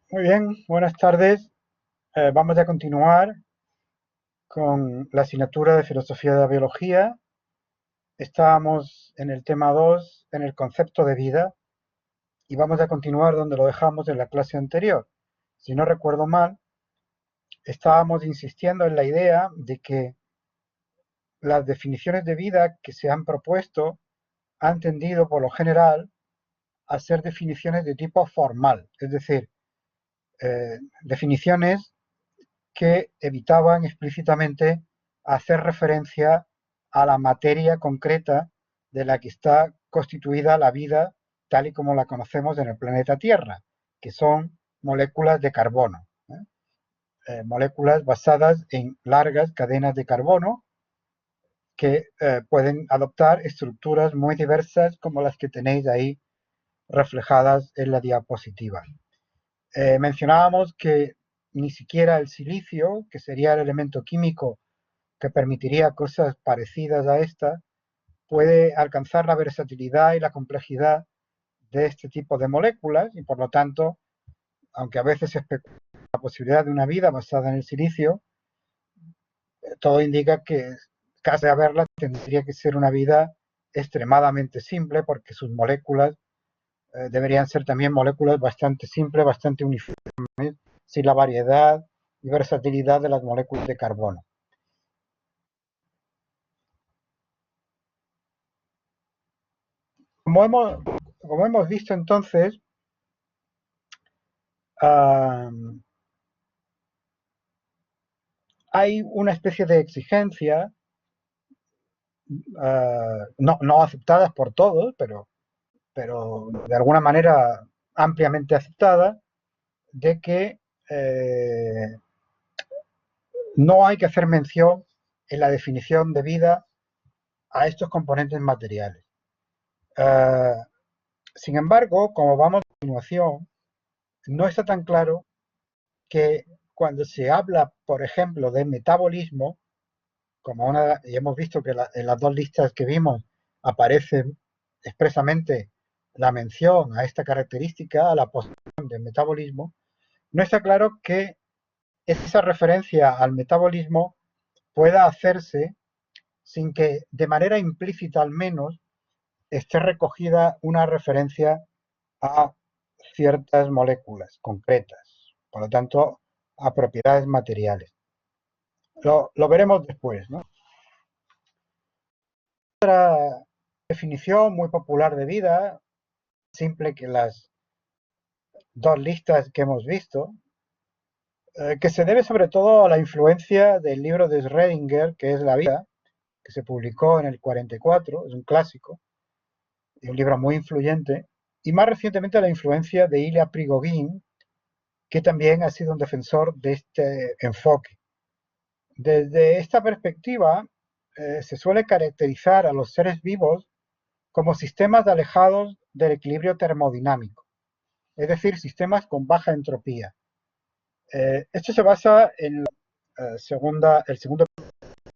Muy bien, buenas tardes. Vamos a continuar con la asignatura de Filosofía de la Biología. Estábamos en el tema 2, en el concepto de vida, y vamos a continuar donde lo dejamos en la clase anterior. Si no recuerdo mal, estábamos insistiendo en la idea de que las definiciones de vida que se han propuesto han tendido, por lo general, a ser definiciones de tipo formal, es decir, definiciones que evitaban explícitamente hacer referencia a la materia concreta de la que está constituida la vida tal y como la conocemos en el planeta Tierra, que son moléculas de carbono, moléculas basadas en largas cadenas de carbono que pueden adoptar estructuras muy diversas como las que tenéis ahí reflejadas en la diapositiva. Mencionábamos que ni siquiera el silicio, que sería el elemento químico que permitiría cosas parecidas a esta, puede alcanzar la versatilidad y la complejidad de este tipo de moléculas y por lo tanto, aunque a veces se especula la posibilidad de una vida basada en el silicio, todo indica que casi de haberla tendría que ser una vida extremadamente simple porque sus moléculas deberían ser también moléculas bastante simples, bastante uniformes, sin la variedad y versatilidad de las moléculas de carbono. Como hemos, como hemos visto entonces, hay una especie de exigencia, no aceptadas por todos, pero de alguna manera ampliamente aceptada, de que no hay que hacer mención en la definición de vida a estos componentes materiales. Eh, Sin embargo, como vamos a continuación, no está tan claro que cuando se habla, por ejemplo, de metabolismo, como una, y hemos visto que en las dos listas que vimos aparece expresamente la mención a esta característica, a la posición del metabolismo, no está claro que esa referencia al metabolismo pueda hacerse sin que de manera implícita al menos esté recogida una referencia a ciertas moléculas concretas, por lo tanto, a propiedades materiales. Lo veremos después, ¿no? Otra definición muy popular de vida, simple que las dos listas que hemos visto, que se debe sobre todo a la influencia del libro de Schrödinger, que es La vida, que se publicó en el 44, es un clásico, y un libro muy influyente, y más recientemente a la influencia de Ilya Prigogine, que también ha sido un defensor de este enfoque. Desde esta perspectiva, se suele caracterizar a los seres vivos como sistemas alejados del equilibrio termodinámico, es decir, sistemas con baja entropía. Esto se basa en el segundo de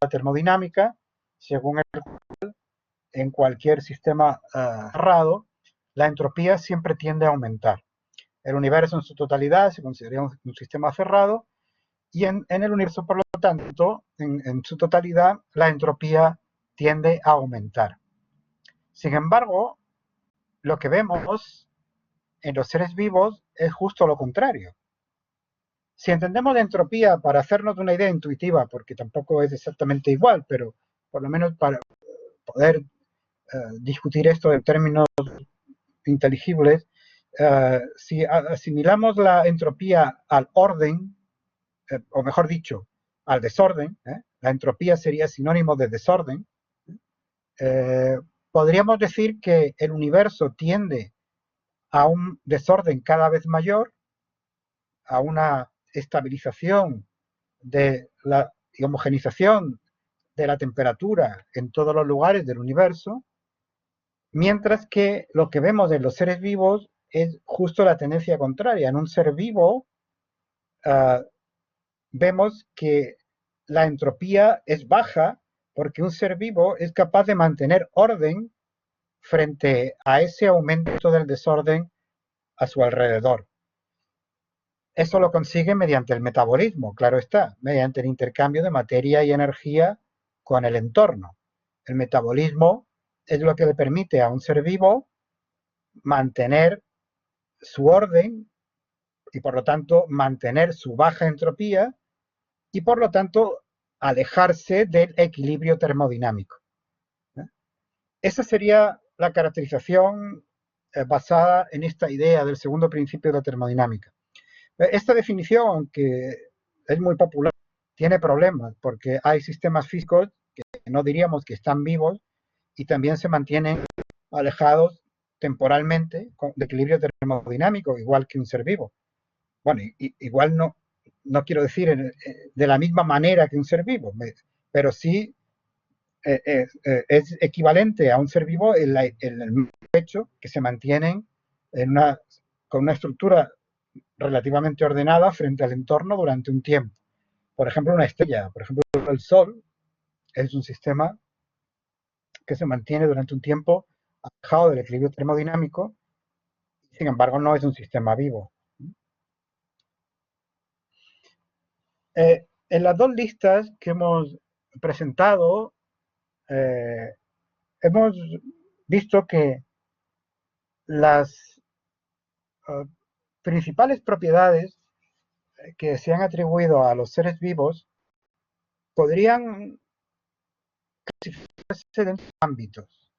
la termodinámica, según en cualquier sistema cerrado, la entropía siempre tiende a aumentar. El universo en su totalidad se considera un sistema cerrado y en el universo, por lo tanto, en su totalidad, la entropía tiende a aumentar. Sin embargo, lo que vemos en los seres vivos es justo lo contrario. Si entendemos la entropía para hacernos una idea intuitiva, porque tampoco es exactamente igual, pero por lo menos para poder discutir esto en términos inteligibles, si asimilamos la entropía al orden, o mejor dicho, al desorden, la entropía sería sinónimo de desorden, eh, podríamos decir que el universo tiende a un desorden cada vez mayor, a una estabilización de la y homogenización de la temperatura en todos los lugares del universo, mientras que lo que vemos en los seres vivos es justo la tendencia contraria. En un ser vivo uh, vemos que la entropía es baja porque un ser vivo es capaz de mantener orden frente a ese aumento del desorden a su alrededor. Eso lo consigue mediante el metabolismo, claro está, mediante el intercambio de materia y energía con el entorno. El metabolismo es lo que le permite a un ser vivo mantener su orden y por lo tanto mantener su baja entropía y por lo tanto alejarse del equilibrio termodinámico. ¿Eh? Esa sería la caracterización basada en esta idea del segundo principio de la termodinámica. Esta definición, aunque es muy popular, tiene problemas porque hay sistemas físicos que no diríamos que están vivos y también se mantienen alejados temporalmente de equilibrio termodinámico, igual que un ser vivo. Bueno, igual no quiero decir de la misma manera que un ser vivo, pero sí es equivalente a un ser vivo el hecho que se mantienen con una estructura relativamente ordenada frente al entorno durante un tiempo. Por ejemplo, una estrella, por ejemplo, el Sol es un sistema que se mantiene durante un tiempo alejado del equilibrio termodinámico, sin embargo no es un sistema vivo. En las dos listas que hemos presentado, hemos visto que las principales propiedades que se han atribuido a los seres vivos podrían clasificarse dentro de ámbitos.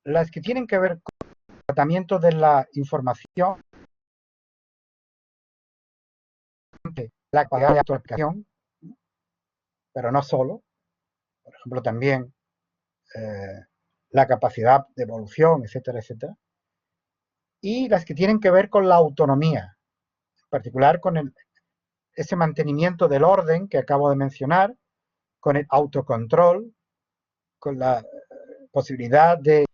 Las que tienen que ver con el tratamiento de la información, la capacidad de autoaplicación, pero no solo, por ejemplo también la capacidad de evolución, etcétera, etcétera, y las que tienen que ver con la autonomía, en particular con ese mantenimiento del orden que acabo de mencionar, con el autocontrol, con la posibilidad de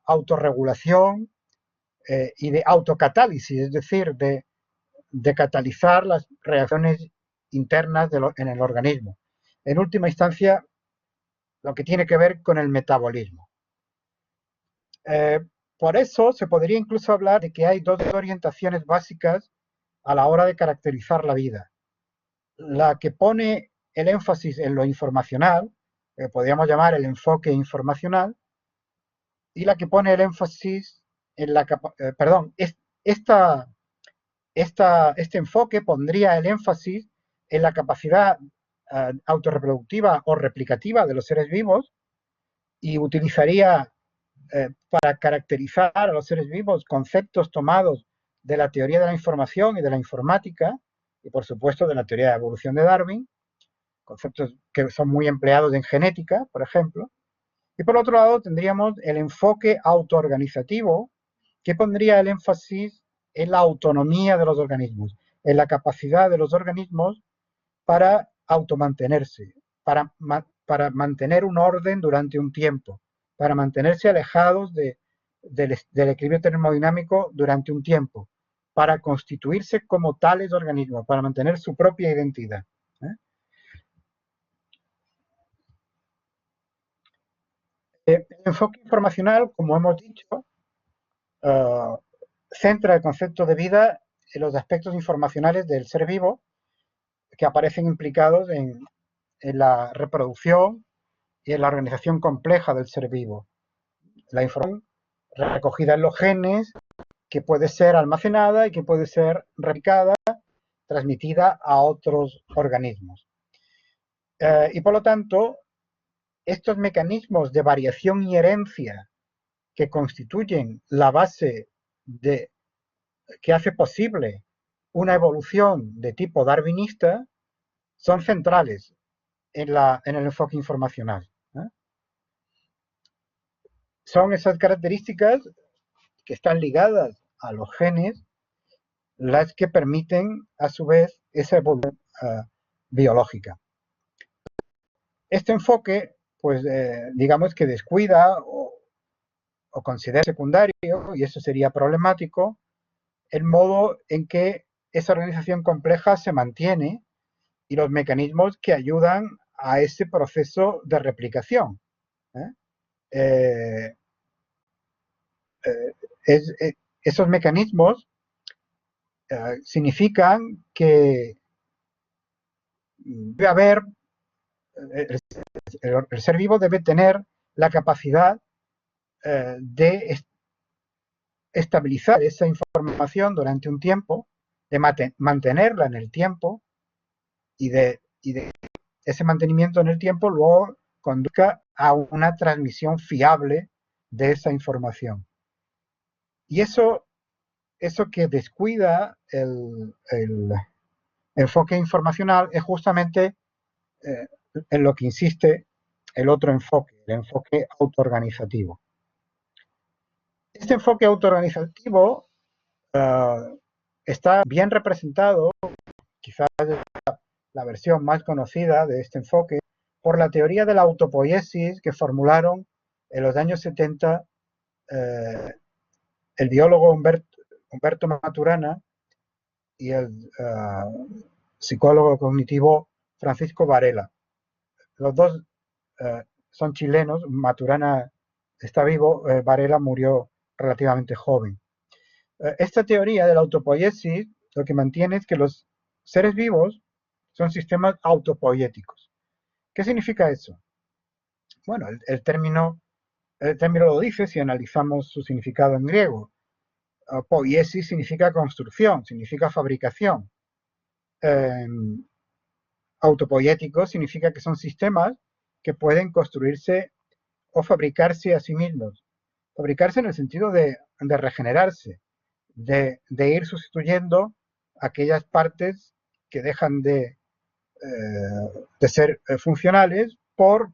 autorregulación y de autocatálisis, es decir, de catalizar las reacciones internas en el organismo. En última instancia, lo que tiene que ver con el metabolismo. Eh, por eso se podría incluso hablar de que hay dos orientaciones básicas a la hora de caracterizar la vida. La que pone el énfasis en lo informacional, que podríamos llamar el enfoque informacional, y la que pone el énfasis en la perdón, esta, este enfoque pondría el énfasis en la capacidad autorreproductiva o replicativa de los seres vivos y utilizaría para caracterizar a los seres vivos conceptos tomados de la teoría de la información y de la informática y por supuesto de la teoría de la evolución de Darwin, conceptos que son muy empleados en genética, por ejemplo. Y por otro lado tendríamos el enfoque autoorganizativo que pondría el énfasis en la autonomía de los organismos, en la capacidad de los organismos para automantenerse, para mantener un orden durante un tiempo, para mantenerse alejados del equilibrio termodinámico durante un tiempo, para constituirse como tales organismos, para mantener su propia identidad. ¿Eh? El enfoque informacional, como hemos dicho, centra el concepto de vida en los aspectos informacionales del ser vivo que aparecen implicados en la reproducción y en la organización compleja del ser vivo. La información recogida en los genes que puede ser almacenada y que puede ser replicada, transmitida a otros organismos. Y por lo tanto, estos mecanismos de variación y herencia que constituyen la base que hace posible una evolución de tipo darwinista son centrales en el enfoque informacional. ¿Eh? Son esas características que están ligadas a los genes las que permiten, a su vez, esa evolución biológica. Este enfoque, pues, digamos que descuida o considera secundario, y eso sería problemático, el modo en que esa organización compleja se mantiene y los mecanismos que ayudan a ese proceso de replicación. ¿Eh? Eh, esos mecanismos significan que debe haber, el ser vivo debe tener la capacidad de estabilizar esa información durante un tiempo, de mantenerla en el tiempo y de ese mantenimiento en el tiempo luego conduzca a una transmisión fiable de esa información. Y eso que descuida el enfoque informacional es justamente en lo que insiste el otro enfoque, el enfoque autoorganizativo. Este enfoque autoorganizativo está bien representado, quizás la versión más conocida de este enfoque, por la teoría de la autopoiesis que formularon en los años 70 el biólogo Humberto Maturana y el psicólogo cognitivo Francisco Varela. Los dos son chilenos, Maturana está vivo, Varela murió relativamente joven. Esta teoría de la autopoiesis lo que mantiene es que los seres vivos son sistemas autopoiéticos. ¿Qué significa eso? Bueno, el término lo dice si analizamos su significado en griego. Poiesis significa construcción, significa fabricación. Autopoiéticos significa que son sistemas que pueden construirse o fabricarse a sí mismos. Fabricarse en el sentido de regenerarse, de ir sustituyendo aquellas partes que dejan de ser funcionales por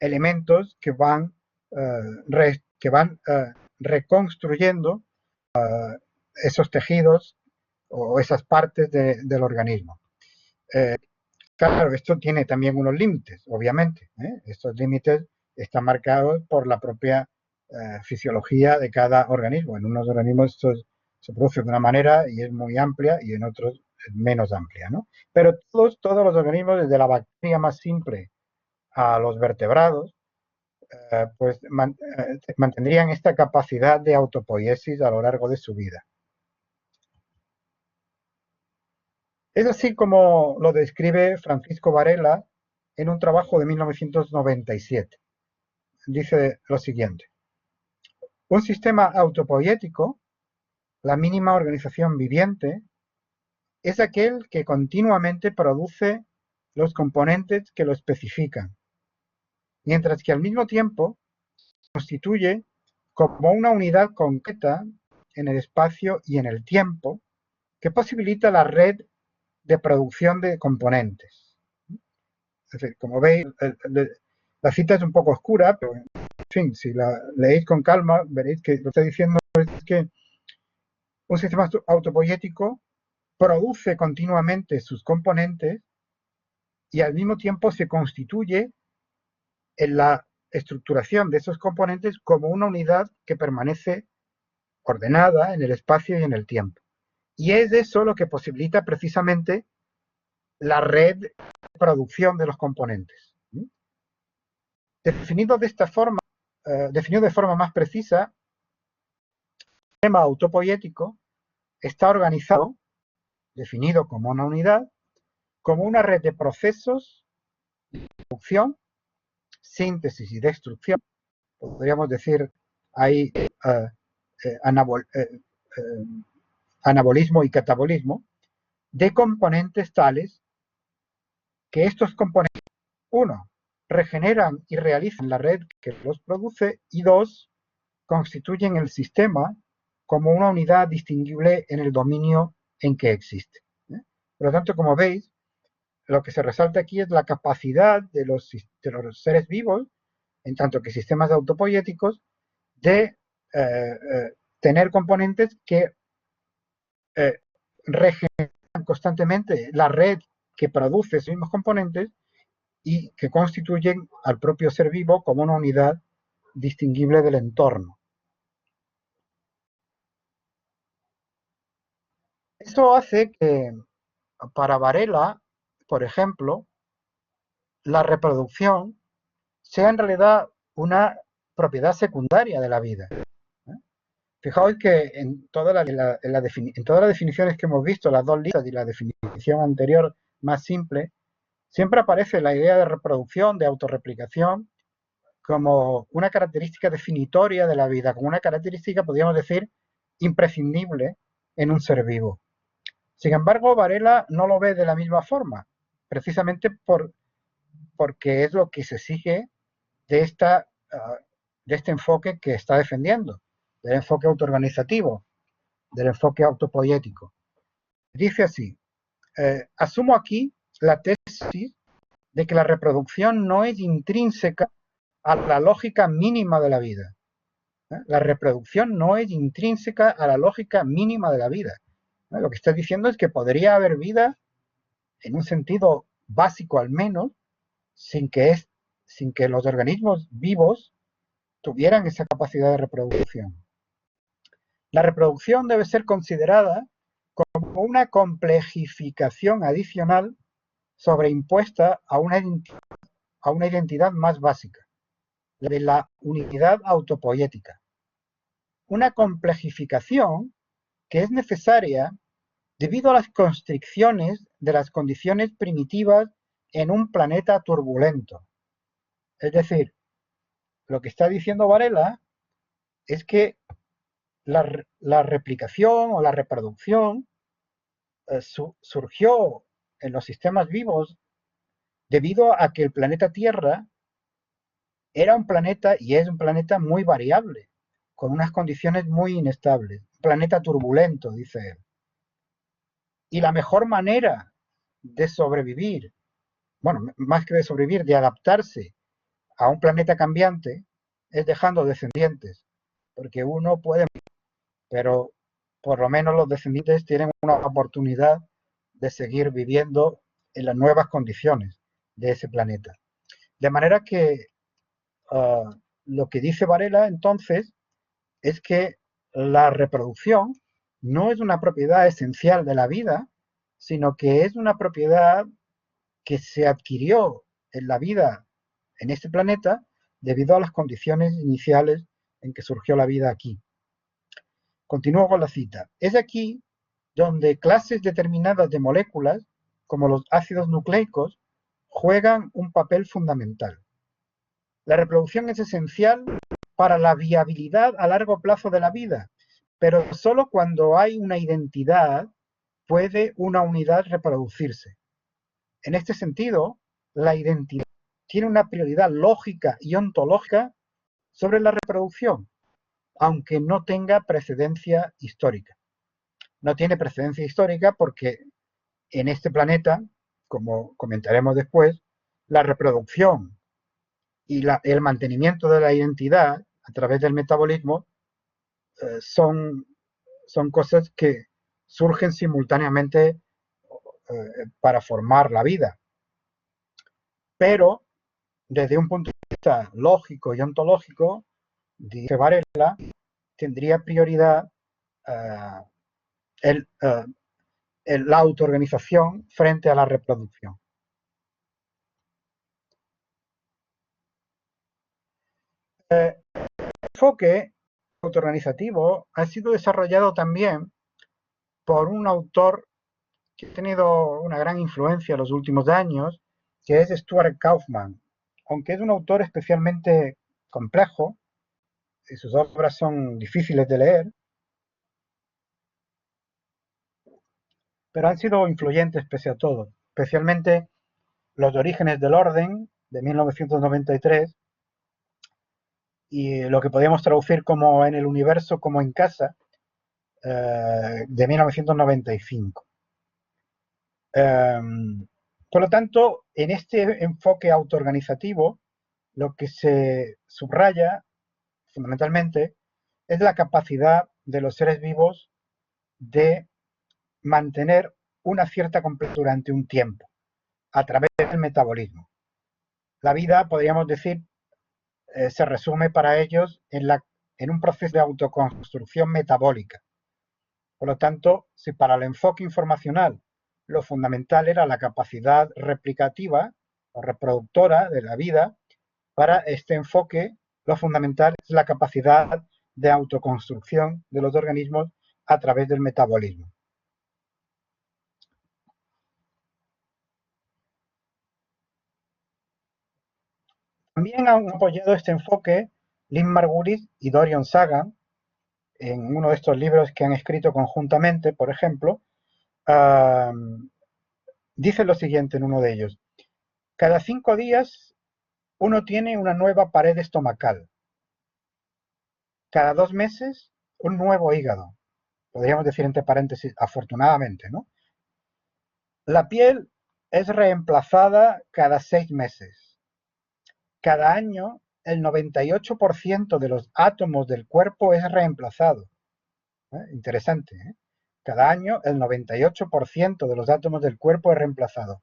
elementos que van reconstruyendo esos tejidos o esas partes del organismo. Claro, esto tiene también unos límites, obviamente. Estos límites están marcados por la propia fisiología de cada organismo. En unos organismos esto se produce de una manera y es muy amplia, y en otros es menos amplia, ¿no? Pero todos los organismos, desde la bacteria más simple a los vertebrados, pues mantendrían esta capacidad de autopoiesis a lo largo de su vida. Es así como lo describe Francisco Varela en un trabajo de 1997. Dice lo siguiente: un sistema autopoiético, la mínima organización viviente, es aquel que continuamente produce los componentes que lo especifican, mientras que al mismo tiempo constituye como una unidad concreta en el espacio y en el tiempo que posibilita la red de producción de componentes. Es decir, como veis, la cita es un poco oscura, pero en fin, si la leéis con calma, veréis que lo que está diciendo es que un sistema autopoiético produce continuamente sus componentes y al mismo tiempo se constituye en la estructuración de esos componentes como una unidad que permanece ordenada en el espacio y en el tiempo. Y es eso lo que posibilita precisamente la red de producción de los componentes. Definido de esta forma, definido de forma más precisa, el sistema autopoiético está organizado, definido como una unidad, como una red de procesos de producción, síntesis y destrucción. Podríamos decir ahí anabolismo y catabolismo, de componentes tales que estos componentes, uno, regeneran y realizan la red que los produce, y dos, constituyen el sistema como una unidad distinguible en el dominio en que existe. Por lo tanto, como veis, lo que se resalta aquí es la capacidad de los seres vivos, en tanto que sistemas autopoiéticos, de tener componentes que regeneran constantemente la red que produce esos mismos componentes y que constituyen al propio ser vivo como una unidad distinguible del entorno. Esto hace que para Varela, por ejemplo, la reproducción sea en realidad una propiedad secundaria de la vida. Fijaos que en todas las definiciones que hemos visto, las dos listas y la definición anterior más simple, siempre aparece la idea de reproducción, de autorreplicación, como una característica definitoria de la vida, como una característica, podríamos decir, imprescindible en un ser vivo. Sin embargo, Varela no lo ve de la misma forma, precisamente porque es lo que se exige de, de este enfoque que está defendiendo, del enfoque autoorganizativo, del enfoque autopoético. Dice así, asumo aquí la tesis de que la reproducción no es intrínseca a la lógica mínima de la vida. La reproducción no es intrínseca a la lógica mínima de la vida. Lo que está diciendo es que podría haber vida, en un sentido básico al menos, sin que los organismos vivos tuvieran esa capacidad de reproducción. La reproducción debe ser considerada como una complejificación adicional sobreimpuesta a una identidad más básica, la de la unidad autopoética. Una complejificación que es necesaria debido a las constricciones de las condiciones primitivas en un planeta turbulento. Es decir, lo que está diciendo Varela es que la replicación o la reproducción surgió en los sistemas vivos debido a que el planeta Tierra era un planeta y es un planeta muy variable, con unas condiciones muy inestables, un planeta turbulento, dice él. Y la mejor manera de sobrevivir, bueno, más que de sobrevivir, de adaptarse a un planeta cambiante, es dejando descendientes, porque uno puede, pero por lo menos los descendientes tienen una oportunidad de seguir viviendo en las nuevas condiciones de ese planeta. De manera que lo que dice Varela entonces es que la reproducción no es una propiedad esencial de la vida, sino que es una propiedad que se adquirió en la vida en este planeta debido a las condiciones iniciales en que surgió la vida aquí. Continúo con la cita. Es aquí donde clases determinadas de moléculas, como los ácidos nucleicos, juegan un papel fundamental. La reproducción es esencial para la viabilidad a largo plazo de la vida, pero solo cuando hay una identidad puede una unidad reproducirse. En este sentido, la identidad tiene una prioridad lógica y ontológica sobre la reproducción, aunque no tenga precedencia histórica. No tiene precedencia histórica porque en este planeta, como comentaremos después, la reproducción y el mantenimiento de la identidad a través del metabolismo son cosas que surgen simultáneamente para formar la vida. Pero desde un punto de vista lógico y ontológico, dice Varela, tendría prioridad la autoorganización frente a la reproducción. El enfoque autoorganizativo ha sido desarrollado también por un autor que ha tenido una gran influencia en los últimos años, que es Stuart Kauffman. Aunque es un autor especialmente complejo, y sus obras son difíciles de leer, pero han sido influyentes pese a todo, especialmente Los orígenes del orden, de 1993, y lo que podríamos traducir como En el universo como en casa, de 1995. Por lo tanto, en este enfoque autoorganizativo, lo que se subraya fundamentalmente es la capacidad de los seres vivos de mantener una cierta completud durante un tiempo a través del metabolismo. La vida, podríamos decir, se resume para ellos en un proceso de autoconstrucción metabólica. Por lo tanto, si para el enfoque informacional lo fundamental era la capacidad replicativa o reproductora de la vida, para este enfoque lo fundamental es la capacidad de autoconstrucción de los organismos a través del metabolismo. También han apoyado este enfoque Lynn Margulis y Dorian Sagan en uno de estos libros que han escrito conjuntamente, por ejemplo. Dice lo siguiente en uno de ellos: cada 5 días uno tiene una nueva pared estomacal. Cada 2 meses un nuevo hígado. Podríamos decir entre paréntesis, afortunadamente, ¿no? La piel es reemplazada cada 6 meses. Cada año el 98% de los átomos del cuerpo es reemplazado. Interesante, ¿eh? Cada año el 98% de los átomos del cuerpo es reemplazado.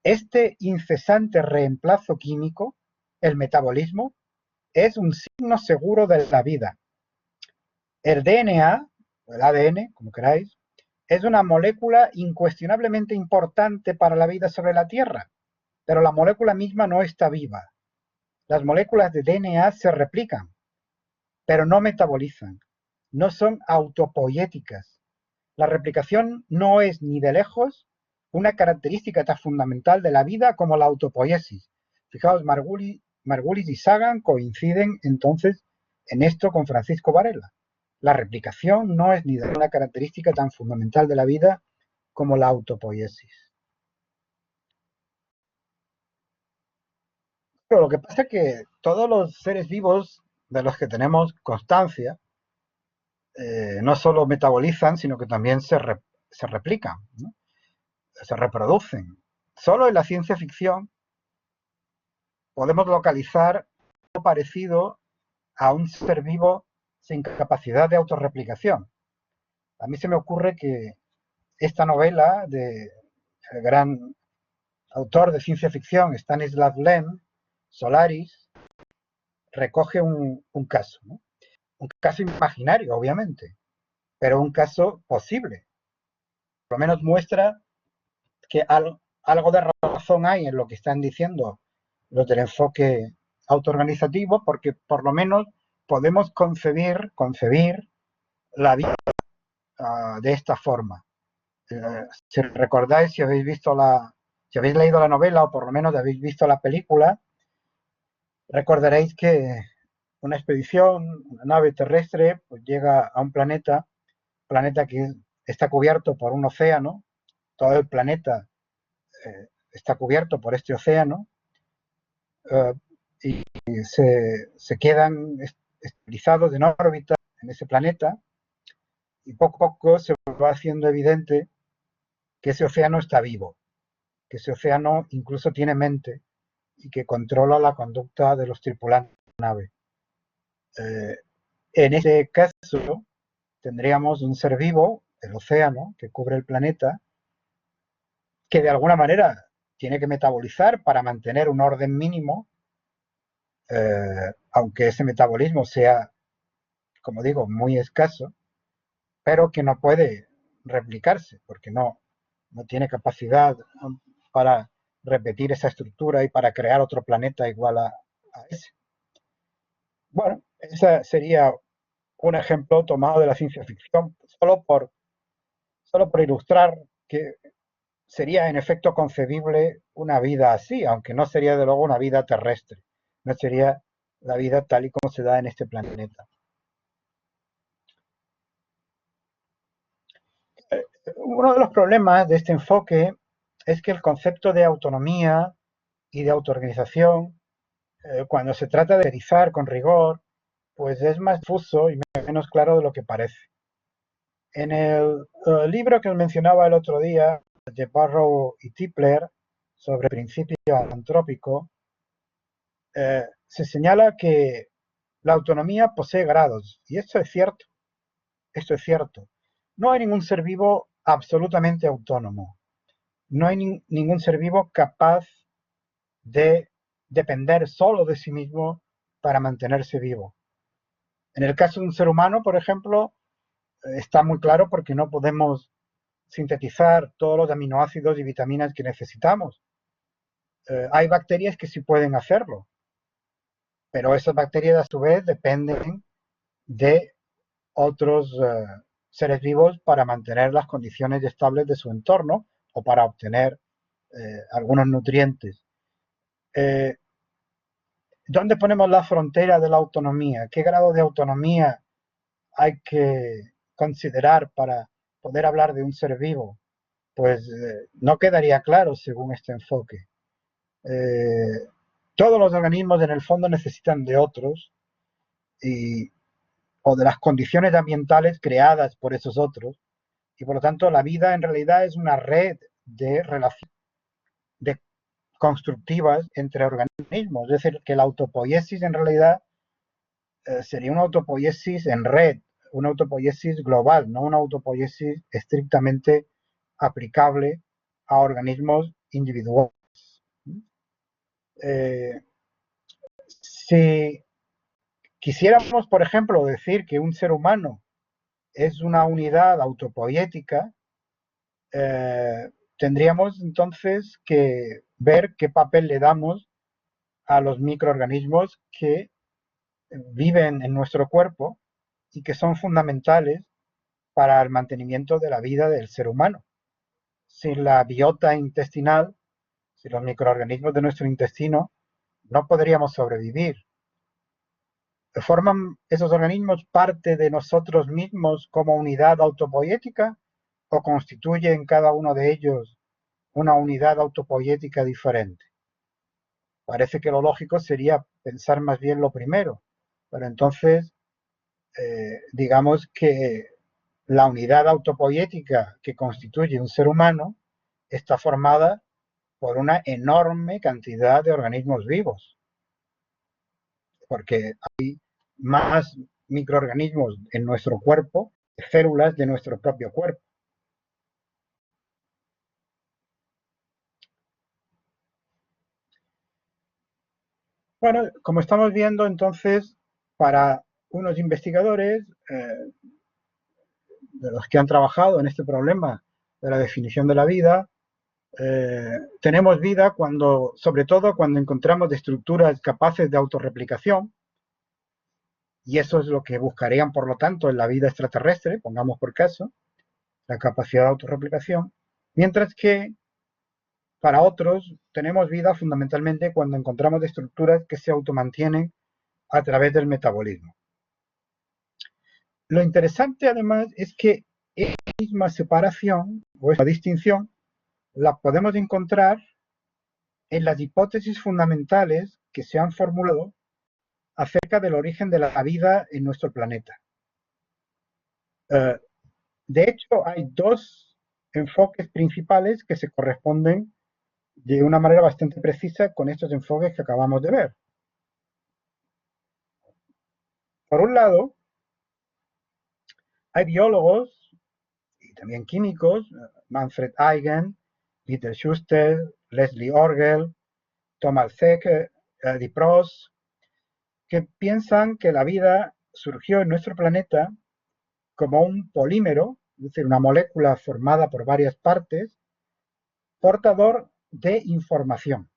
Este incesante reemplazo químico, el metabolismo, es un signo seguro de la vida. El DNA, o el ADN, como queráis, es una molécula incuestionablemente importante para la vida sobre la Tierra, pero la molécula misma no está viva. Las moléculas de DNA se replican, pero no metabolizan, no son autopoiéticas. La replicación no es ni de lejos una característica tan fundamental de la vida como la autopoiesis. Fijaos, Margulis y Sagan coinciden entonces en esto con Francisco Varela. La replicación no es ni de una característica tan fundamental de la vida como la autopoiesis. Pero lo que pasa es que todos los seres vivos de los que tenemos constancia no solo metabolizan, sino que también se replican, ¿no? Se reproducen. Solo en la ciencia ficción podemos localizar algo parecido a un ser vivo sin capacidad de autorreplicación. A mí se me ocurre que esta novela del gran autor de ciencia ficción, Stanislav Lem, Solaris, recoge un caso, ¿no? Un caso imaginario, obviamente, pero un caso posible. Por lo menos muestra que algo de razón hay en lo que están diciendo los del enfoque autoorganizativo, porque por lo menos podemos concebir la vida de esta forma. Si recordáis, si habéis leído la novela o por lo menos habéis visto la película, recordaréis que una expedición, una nave terrestre, pues llega a un planeta que está cubierto por un océano, todo el planeta está cubierto por este océano, y se quedan estabilizados en órbita en ese planeta, y poco a poco se va haciendo evidente que ese océano está vivo, que ese océano incluso tiene mente y que controla la conducta de los tripulantes de la nave. En este caso, tendríamos un ser vivo, el océano, que cubre el planeta, que de alguna manera tiene que metabolizar para mantener un orden mínimo, aunque ese metabolismo sea, como digo, muy escaso, pero que no puede replicarse, porque no tiene capacidad para repetir esa estructura y para crear otro planeta igual a ese. Bueno, ese sería un ejemplo tomado de la ciencia ficción, solo por ilustrar que sería en efecto concebible una vida así, aunque no sería de luego una vida terrestre, no sería la vida tal y como se da en este planeta. Uno de los problemas de este enfoque es que el concepto de autonomía y de autoorganización, cuando se trata de analizar con rigor, pues es más difuso y menos claro de lo que parece. En el libro que os mencionaba el otro día, de Burrow y Tipler, sobre el principio antrópico, se señala que la autonomía posee grados, y esto es cierto, esto es cierto. No hay ningún ser vivo absolutamente autónomo, no hay ningún ser vivo capaz de depender solo de sí mismo para mantenerse vivo. En el caso de un ser humano, por ejemplo, está muy claro porque no podemos sintetizar todos los aminoácidos y vitaminas que necesitamos. Hay bacterias que sí pueden hacerlo, pero esas bacterias a su vez dependen de otros seres vivos para mantener las condiciones estables de su entorno o para obtener algunos nutrientes. ¿Dónde ponemos la frontera de la autonomía? ¿Qué grado de autonomía hay que considerar para poder hablar de un ser vivo? Pues no quedaría claro según este enfoque. Todos los organismos en el fondo necesitan de otros y, o de las condiciones ambientales creadas por esos otros, y por lo tanto la vida en realidad es una red de relaciones de constructivas entre organismos, es decir, que la autopoiesis en realidad sería una autopoiesis en red, una autopoiesis global, no una autopoiesis estrictamente aplicable a organismos individuales. Eh, si quisiéramos, por ejemplo, decir que un ser humano es una unidad autopoética, tendríamos entonces que ver qué papel le damos a los microorganismos que viven en nuestro cuerpo y que son fundamentales para el mantenimiento de la vida del ser humano. Sin la biota intestinal, sin los microorganismos de nuestro intestino, no podríamos sobrevivir. ¿Forman esos organismos parte de nosotros mismos como unidad autopoética o constituyen cada uno de ellos una unidad autopoética diferente? Parece que lo lógico sería pensar más bien lo primero, pero entonces digamos que la unidad autopoética que constituye un ser humano está formada por una enorme cantidad de organismos vivos, porque hay más microorganismos en nuestro cuerpo que células de nuestro propio cuerpo. Bueno, como estamos viendo, entonces, para unos investigadores de los que han trabajado en este problema de la definición de la vida, tenemos vida cuando, sobre todo cuando encontramos estructuras capaces de autorreplicación, y eso es lo que buscarían, por lo tanto, en la vida extraterrestre, pongamos por caso, la capacidad de autorreplicación, mientras que para otros tenemos vida fundamentalmente cuando encontramos estructuras que se automantienen a través del metabolismo. Lo interesante además es que esa misma separación o esa distinción la podemos encontrar en las hipótesis fundamentales que se han formulado acerca del origen de la vida en nuestro planeta. De hecho, hay dos enfoques principales que se corresponden de una manera bastante precisa con estos enfoques que acabamos de ver. Por un lado, hay biólogos y también químicos, Manfred Eigen, Peter Schuster, Leslie Orgel, Thomas Zech, Dipros, que piensan que la vida surgió en nuestro planeta como un polímero, es decir, una molécula formada por varias partes, portador de información.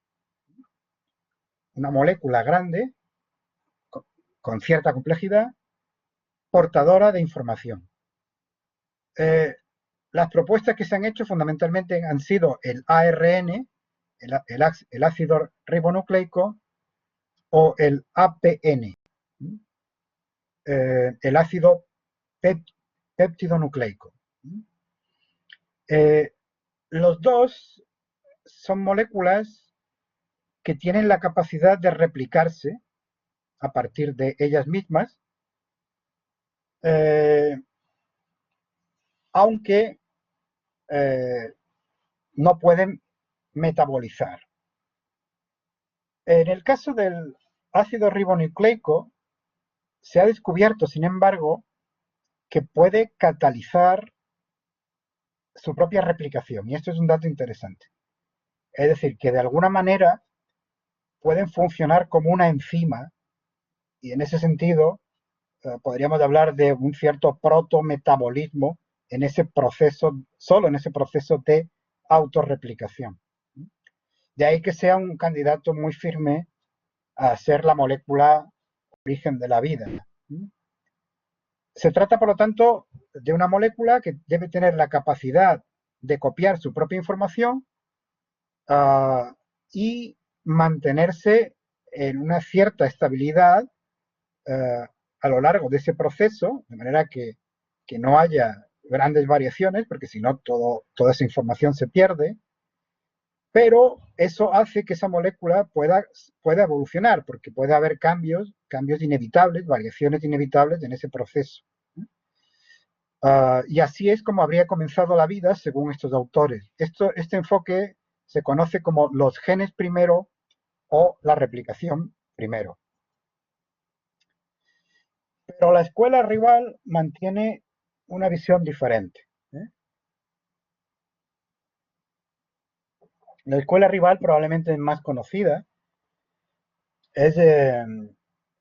Una molécula grande, con cierta complejidad, portadora de información. Las propuestas que se han hecho fundamentalmente han sido el ARN, el ácido ribonucleico, o el APN, el ácido péptido-nucleico. Los dos son moléculas que tienen la capacidad de replicarse a partir de ellas mismas, aunque no pueden metabolizar. En el caso del ácido ribonucleico, se ha descubierto, sin embargo, que puede catalizar su propia replicación, y esto es un dato interesante. Es decir, que de alguna manera pueden funcionar como una enzima, y en ese sentido podríamos hablar de un cierto protometabolismo en ese proceso, solo en ese proceso de autorreplicación. De ahí que sea un candidato muy firme a ser la molécula origen de la vida. Se trata, por lo tanto, de una molécula que debe tener la capacidad de copiar su propia información y mantenerse en una cierta estabilidad a lo largo de ese proceso, de manera que no haya grandes variaciones, porque si no toda esa información se pierde, pero eso hace que esa molécula pueda evolucionar, porque puede haber cambios inevitables, variaciones inevitables en ese proceso. Y así es como habría comenzado la vida según estos autores. Este enfoque se conoce como los genes primero o la replicación primero. Pero la escuela rival mantiene una visión diferente. La escuela rival probablemente es más conocida, es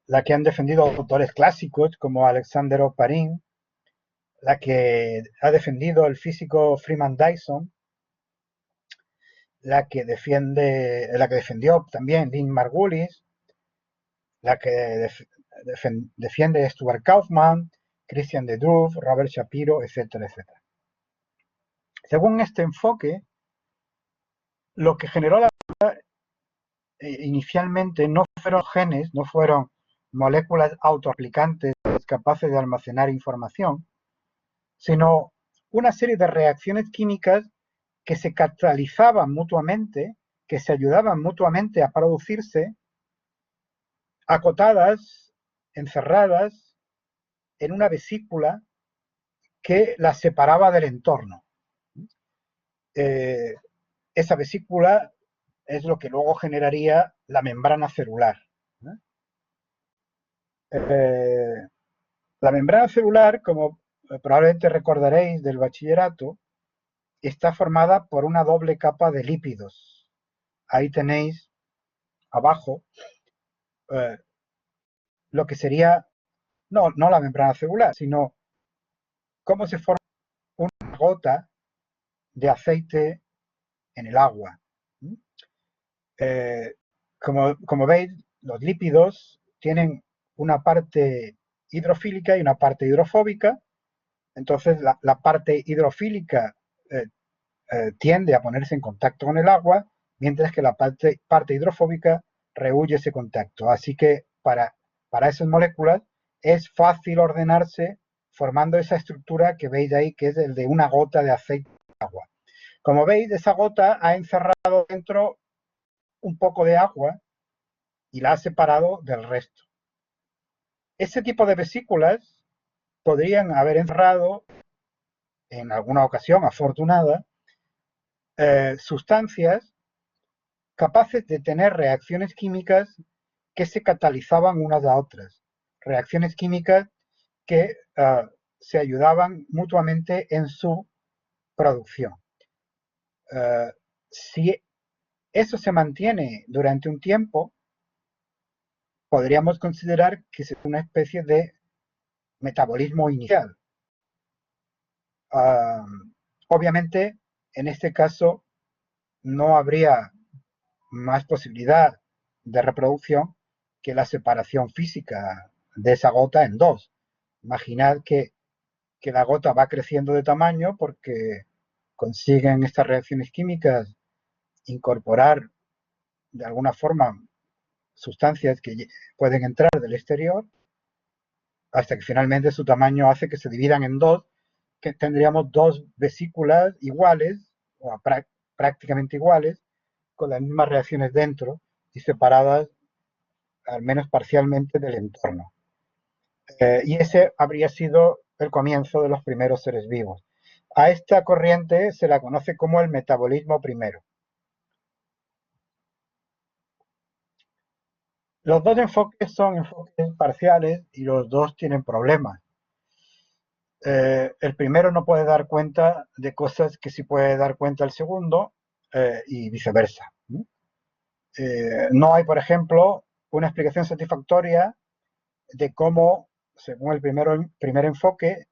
la que han defendido autores clásicos como Alexander Oparin, la que ha defendido el físico Freeman Dyson, la que defendió también Lynn Margulis, la que defiende Stuart Kaufman, Christian de Duve, Robert Shapiro, etcétera, etcétera. Según este enfoque, lo que generó la inicialmente no fueron genes, no fueron moléculas autoaplicantes capaces de almacenar información, sino una serie de reacciones químicas que se catalizaban mutuamente, que se ayudaban mutuamente a producirse, acotadas, encerradas en una vesícula que las separaba del entorno. Esa vesícula es lo que luego generaría la membrana celular. La membrana celular, como probablemente recordaréis del bachillerato, está formada por una doble capa de lípidos. Ahí tenéis abajo eh, lo que sería, no la membrana celular, sino cómo se forma una gota de aceite en el agua. Eh, como veis, los lípidos tienen una parte hidrofílica y una parte hidrofóbica. Entonces, la parte hidrofílica tiende a ponerse en contacto con el agua, mientras que la parte hidrofóbica rehúye ese contacto. Así que para esas moléculas es fácil ordenarse formando esa estructura que veis ahí, que es el de una gota de aceite de agua. Como veis, esa gota ha encerrado dentro un poco de agua y la ha separado del resto. Ese tipo de vesículas podrían haber encerrado, en alguna ocasión afortunada, sustancias capaces de tener reacciones químicas que se catalizaban unas a otras, reacciones químicas que se ayudaban mutuamente en su producción. Si eso se mantiene durante un tiempo, podríamos considerar que es una especie de metabolismo inicial. Obviamente, en este caso, no habría más posibilidad de reproducción que la separación física de esa gota en dos. Imaginad que la gota va creciendo de tamaño porque consiguen estas reacciones químicas incorporar de alguna forma sustancias que pueden entrar del exterior hasta que finalmente su tamaño hace que se dividan en dos, que tendríamos dos vesículas iguales o prácticamente iguales con las mismas reacciones dentro y separadas al menos parcialmente del entorno. Y ese habría sido el comienzo de los primeros seres vivos. A esta corriente se la conoce como el metabolismo primero. Los dos enfoques son enfoques parciales y los dos tienen problemas. El primero no puede dar cuenta de cosas que sí puede dar cuenta el segundo y viceversa. No hay, por ejemplo, una explicación satisfactoria de cómo, según el primer enfoque,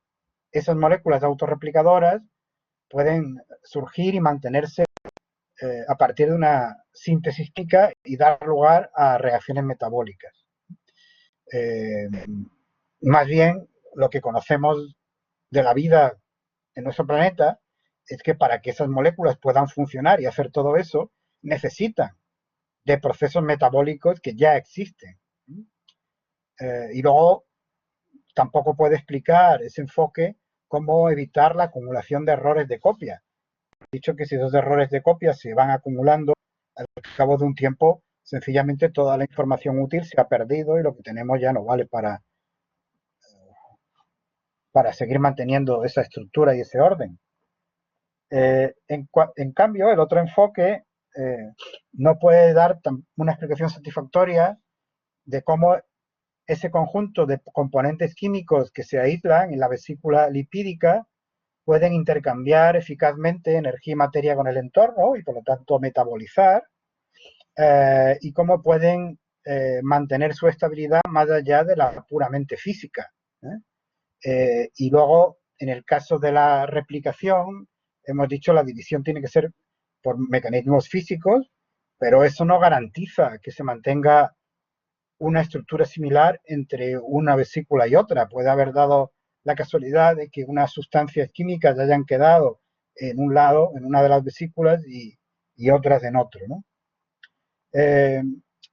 esas moléculas autorreplicadoras pueden surgir y mantenerse a partir de una síntesis química y dar lugar a reacciones metabólicas. Más bien, lo que conocemos de la vida en nuestro planeta es que para que esas moléculas puedan funcionar y hacer todo eso, necesitan de procesos metabólicos que ya existen. Y luego tampoco puede explicar ese enfoque cómo evitar la acumulación de errores de copia. He dicho que si esos errores de copia se van acumulando, al cabo de un tiempo, sencillamente toda la información útil se ha perdido y lo que tenemos ya no vale para seguir manteniendo esa estructura y ese orden. En cambio, el otro enfoque no puede dar una explicación satisfactoria de cómo ese conjunto de componentes químicos que se aíslan en la vesícula lipídica pueden intercambiar eficazmente energía y materia con el entorno y por lo tanto metabolizar, y cómo pueden mantener su estabilidad más allá de la puramente física. Y luego, en el caso de la replicación, hemos dicho la división tiene que ser por mecanismos físicos, pero eso no garantiza que se mantenga una estructura similar entre una vesícula y otra. Puede haber dado la casualidad de que unas sustancias químicas hayan quedado en un lado, en una de las vesículas, y otras en otro, ¿no?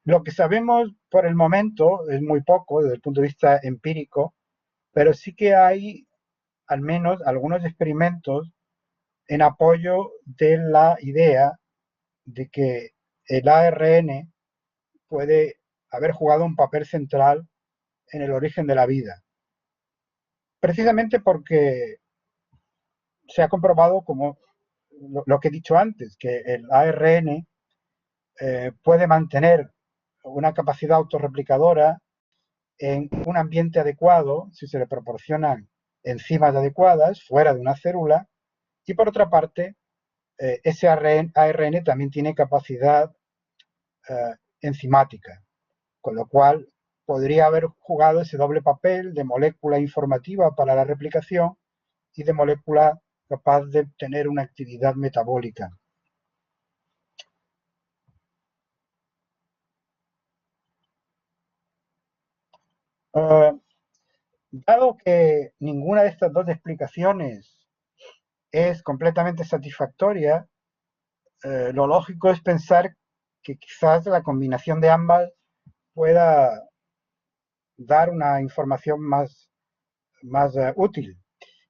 Lo que sabemos por el momento es muy poco desde el punto de vista empírico, pero sí que hay al menos algunos experimentos en apoyo de la idea de que el ARN puede haber jugado un papel central en el origen de la vida. Precisamente porque se ha comprobado, como lo que he dicho antes, que el ARN puede mantener una capacidad autorreplicadora en un ambiente adecuado si se le proporcionan enzimas adecuadas fuera de una célula, y por otra parte, ese ARN también tiene capacidad enzimática, con lo cual podría haber jugado ese doble papel de molécula informativa para la replicación y de molécula capaz de tener una actividad metabólica. Dado que ninguna de estas dos explicaciones es completamente satisfactoria, lo lógico es pensar que quizás la combinación de ambas pueda dar una información más útil.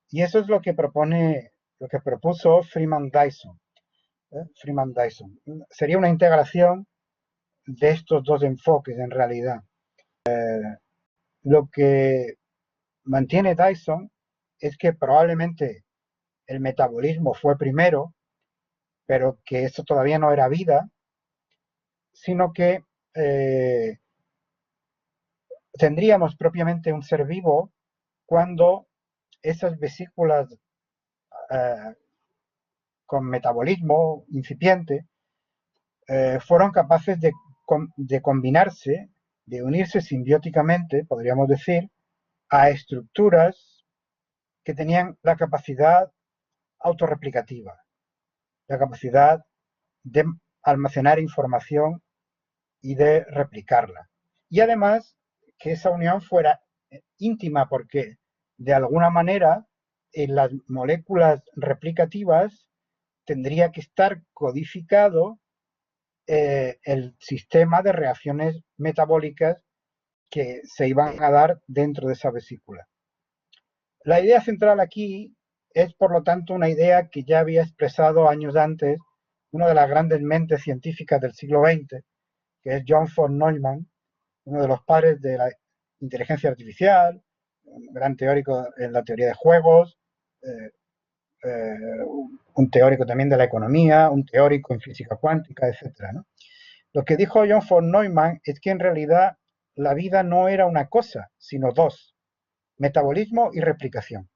Y eso es lo que propuso Freeman Dyson. Freeman Dyson. Sería una integración de estos dos enfoques en realidad. Lo que mantiene Dyson es que probablemente el metabolismo fue primero, pero que eso todavía no era vida, sino que tendríamos propiamente un ser vivo cuando esas vesículas con metabolismo incipiente fueron capaces de combinarse, de unirse simbióticamente, podríamos decir, a estructuras que tenían la capacidad autorreplicativa, la capacidad de almacenar información y de replicarla. Y además que esa unión fuera íntima, porque de alguna manera en las moléculas replicativas tendría que estar codificado el sistema de reacciones metabólicas que se iban a dar dentro de esa vesícula. La idea central aquí es, por lo tanto, una idea que ya había expresado años antes una de las grandes mentes científicas del siglo XX, que es John von Neumann, uno de los padres de la inteligencia artificial, un gran teórico en la teoría de juegos, eh, un teórico también de la economía, un teórico en física cuántica, etc., ¿no? Lo que dijo John von Neumann es que en realidad la vida no era una cosa, sino dos: metabolismo y replicación.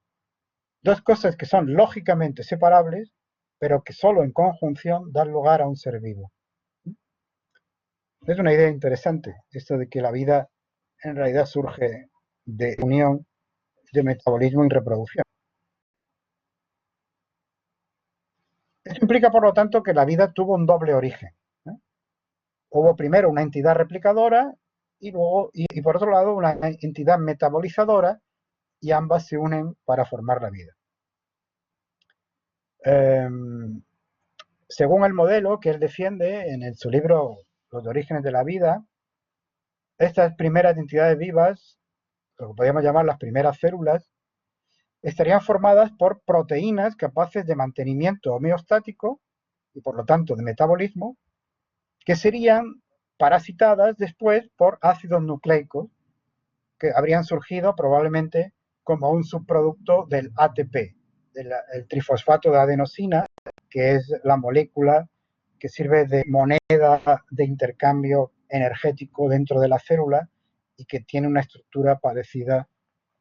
Dos cosas que son lógicamente separables, pero que solo en conjunción dan lugar a un ser vivo. Es una idea interesante, esto de que la vida en realidad surge de unión de metabolismo y reproducción. Esto implica, por lo tanto, que la vida tuvo un doble origen. Hubo primero una entidad replicadora y luego, y por otro lado, una entidad metabolizadora y ambas se unen para formar la vida. Eh, Según el modelo que él defiende en su libro Los orígenes de la vida, estas primeras entidades vivas, lo que podríamos llamar las primeras células, estarían formadas por proteínas capaces de mantenimiento homeostático y por lo tanto de metabolismo, que serían parasitadas después por ácidos nucleicos que habrían surgido probablemente como un subproducto del ATP, el trifosfato de adenosina, que es la molécula que sirve de moneda de intercambio energético dentro de la célula y que tiene una estructura parecida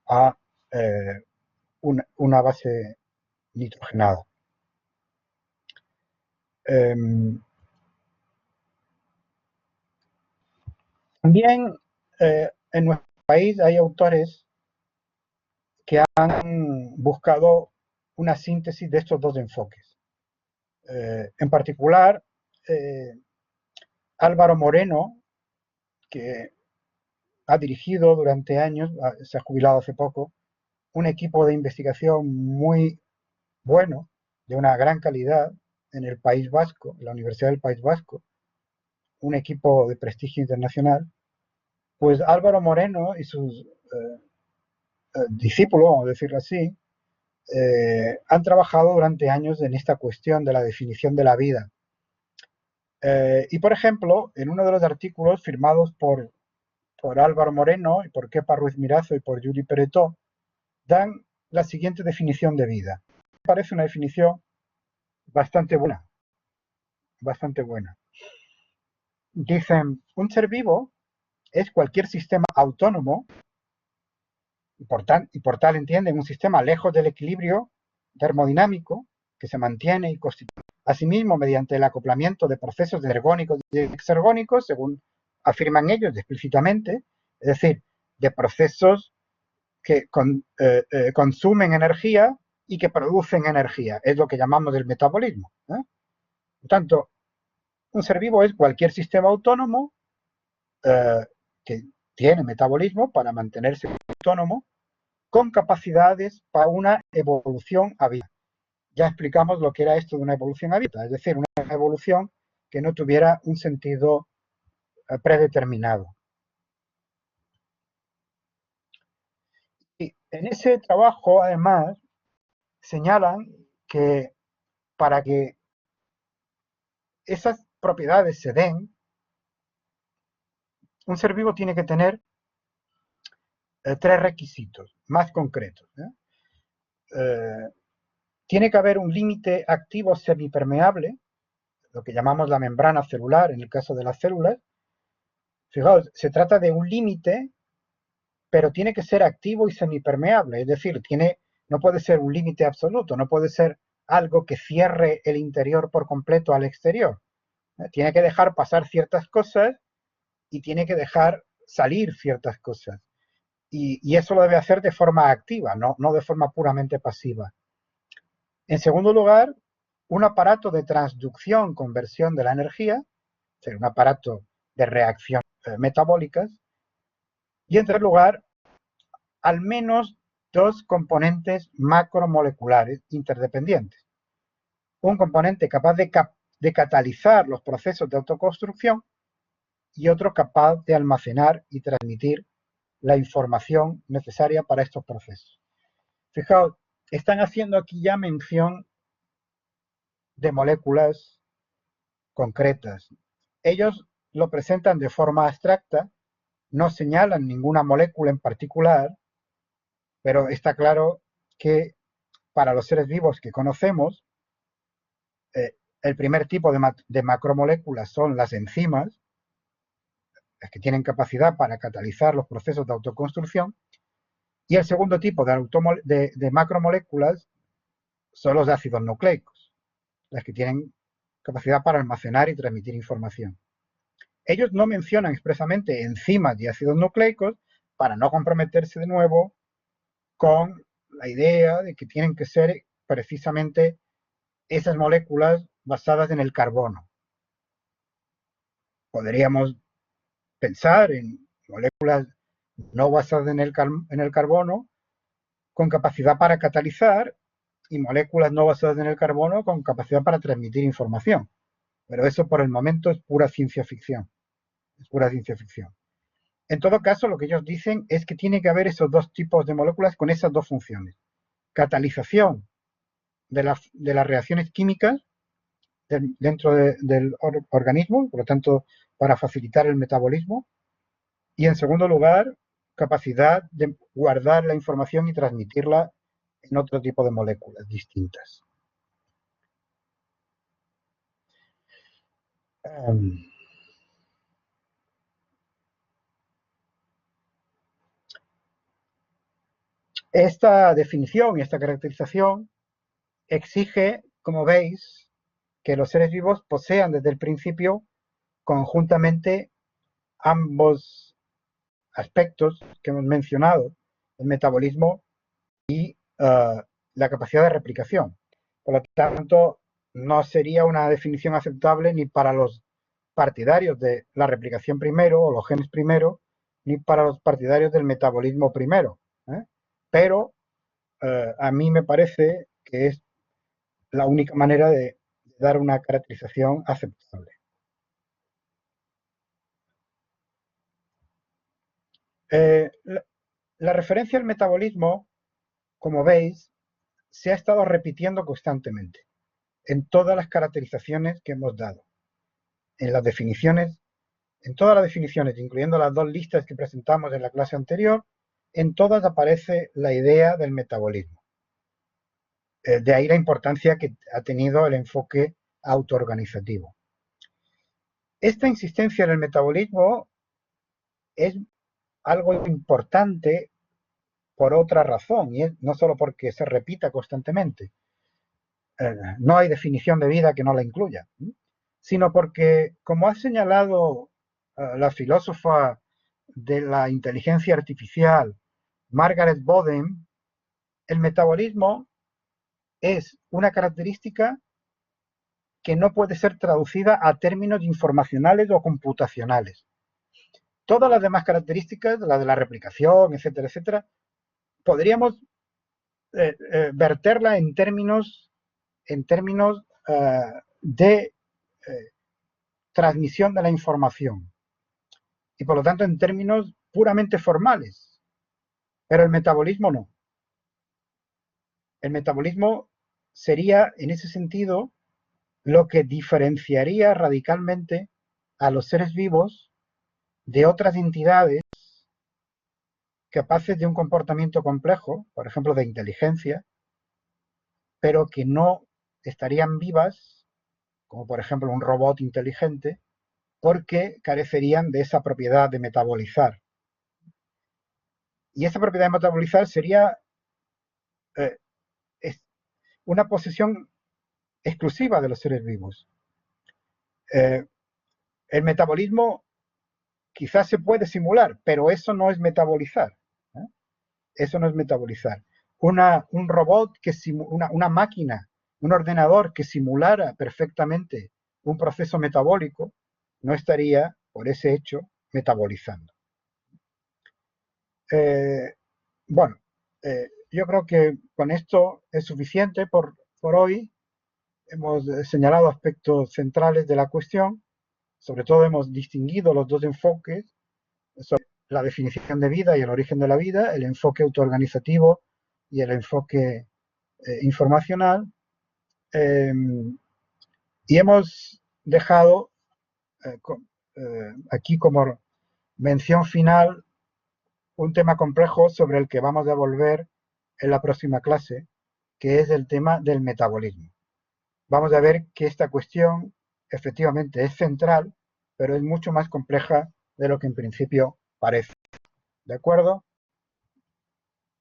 a eh, una base nitrogenada. También en nuestro país hay autores que han buscado una síntesis de estos dos enfoques. En particular, Álvaro Moreno, que ha dirigido durante años, se ha jubilado hace poco, un equipo de investigación muy bueno, de una gran calidad, en el País Vasco, en la Universidad del País Vasco, un equipo de prestigio internacional. Pues Álvaro Moreno y sus discípulos, vamos a decirlo así, han trabajado durante años en esta cuestión de la definición de la vida. Y por ejemplo, en uno de los artículos firmados por Álvaro Moreno y por Kepa Ruiz Mirazo y por Yuri Peretó, dan la siguiente definición de vida. Me parece una definición bastante buena, bastante buena. Dicen, un ser vivo es cualquier sistema autónomo, y por tal entienden un sistema lejos del equilibrio termodinámico que se mantiene y constituye asimismo mediante el acoplamiento de procesos ergónicos y exergónicos, según afirman ellos explícitamente, es decir, de procesos que consumen energía y que producen energía. Es lo que llamamos el metabolismo. Por tanto, un ser vivo es cualquier sistema autónomo que tiene metabolismo para mantenerse autónomo, con capacidades para una evolución abierta. Ya explicamos lo que era esto de una evolución abierta, es decir, una evolución que no tuviera un sentido predeterminado. Y en ese trabajo, además, señalan que para que esas propiedades se den, un ser vivo tiene que tener tres requisitos más concretos. Tiene que haber un límite activo semipermeable, lo que llamamos la membrana celular en el caso de las células. Fijaos, se trata de un límite, pero tiene que ser activo y semipermeable, es decir, no puede ser un límite absoluto, no puede ser algo que cierre el interior por completo al exterior. Tiene que dejar pasar ciertas cosas y tiene que dejar salir ciertas cosas. Y eso lo debe hacer de forma activa, no de forma puramente pasiva. En segundo lugar, un aparato de transducción-conversión de la energía, es decir, un aparato de reacción metabólicas. Y en tercer lugar, al menos dos componentes macromoleculares interdependientes. Un componente capaz de catalizar los procesos de autoconstrucción y otro capaz de almacenar y transmitir la información necesaria para estos procesos. Fijaos, están haciendo aquí ya mención de moléculas concretas. Ellos lo presentan de forma abstracta, no señalan ninguna molécula en particular, pero está claro que para los seres vivos que conocemos, el primer tipo de macromoléculas son las enzimas, las que tienen capacidad para catalizar los procesos de autoconstrucción, y el segundo tipo de macromoléculas son los ácidos nucleicos, las que tienen capacidad para almacenar y transmitir información. Ellos no mencionan expresamente enzimas y ácidos nucleicos para no comprometerse de nuevo con la idea de que tienen que ser precisamente esas moléculas basadas en el carbono. Podríamos pensar en moléculas no basadas en el carbono, con capacidad para catalizar y moléculas no basadas en el carbono con capacidad para transmitir información. Pero eso por el momento es pura ciencia ficción. Es pura ciencia ficción. En todo caso, lo que ellos dicen es que tiene que haber esos dos tipos de moléculas con esas dos funciones. Catalización de las reacciones químicas dentro del organismo, por lo tanto, para facilitar el metabolismo. Y en segundo lugar, capacidad de guardar la información y transmitirla en otro tipo de moléculas distintas. Esta definición y esta caracterización exige, como veis, que los seres vivos posean desde el principio conjuntamente ambos aspectos que hemos mencionado, el metabolismo y la capacidad de replicación. Por lo tanto, no sería una definición aceptable ni para los partidarios de la replicación primero o los genes primero, ni para los partidarios del metabolismo primero. Pero a mí me parece que es la única manera de dar una caracterización aceptable. La referencia al metabolismo, como veis, se ha estado repitiendo constantemente en todas las caracterizaciones que hemos dado, en las definiciones, en todas las definiciones, incluyendo las dos listas que presentamos en la clase anterior, en todas aparece la idea del metabolismo. De ahí la importancia que ha tenido el enfoque autoorganizativo. Esta insistencia en el metabolismo es algo importante por otra razón, y es no solo porque se repita constantemente, no hay definición de vida que no la incluya, sino porque, como ha señalado la filósofa de la inteligencia artificial, Margaret Boden, el metabolismo es una característica que no puede ser traducida a términos informacionales o computacionales. Todas las demás características, la de la replicación, etcétera, etcétera, podríamos verterla en términos de transmisión de la información y por lo tanto en términos puramente formales, pero el metabolismo no. El metabolismo sería en ese sentido lo que diferenciaría radicalmente a los seres vivos de otras entidades capaces de un comportamiento complejo, por ejemplo de inteligencia, pero que no estarían vivas, como por ejemplo un robot inteligente, porque carecerían de esa propiedad de metabolizar. Y esa propiedad de metabolizar sería una posesión exclusiva de los seres vivos. El metabolismo quizás se puede simular, pero eso no es metabolizar. Eso no es metabolizar. Un robot, una máquina, un ordenador que simulara perfectamente un proceso metabólico, no estaría, por ese hecho, metabolizando. Bueno, yo creo que con esto es suficiente por hoy. Hemos señalado aspectos centrales de la cuestión, sobre todo hemos distinguido los dos enfoques, sobre la definición de vida y el origen de la vida, el enfoque autoorganizativo y el enfoque informacional, y hemos dejado aquí como mención final un tema complejo sobre el que vamos a volver en la próxima clase, que es el tema del metabolismo. Vamos a ver que esta cuestión efectivamente es central, pero es mucho más compleja de lo que en principio parece. ¿De acuerdo?